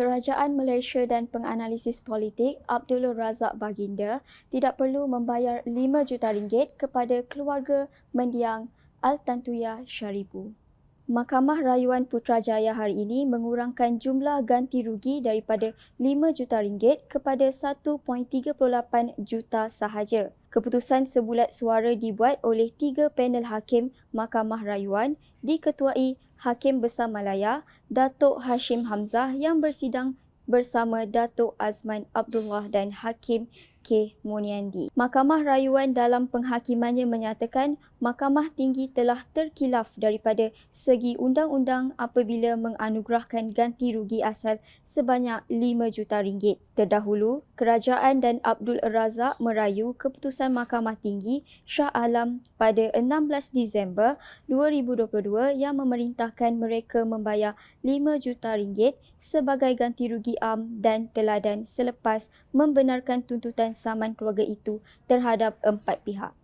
Kerajaan Malaysia dan penganalisis politik Abdul Razak Baginda tidak perlu membayar RM5 juta kepada keluarga mendiang Al-Tantuya Syaribu. Mahkamah Rayuan Putrajaya hari ini mengurangkan jumlah ganti rugi daripada RM5 juta kepada RM1.38 juta sahaja. Keputusan sebulat suara dibuat oleh 3 panel hakim Mahkamah Rayuan diketuai Hakim Besar Malaya, Datuk Hashim Hamzah yang bersidang bersama Datuk Azman Abdullah dan Hakim K. Muniandi. Mahkamah Rayuan dalam penghakimannya menyatakan Mahkamah Tinggi telah terkilaf daripada segi undang-undang apabila menganugerahkan ganti rugi asal sebanyak RM5 juta. Terdahulu, kerajaan dan Abdul Razak merayu keputusan Mahkamah Tinggi Shah Alam pada 16 Disember 2022 yang memerintahkan mereka membayar RM5 juta sebagai ganti rugi am dan teladan selepas membenarkan tuntutan saman keluarga itu terhadap 4 pihak.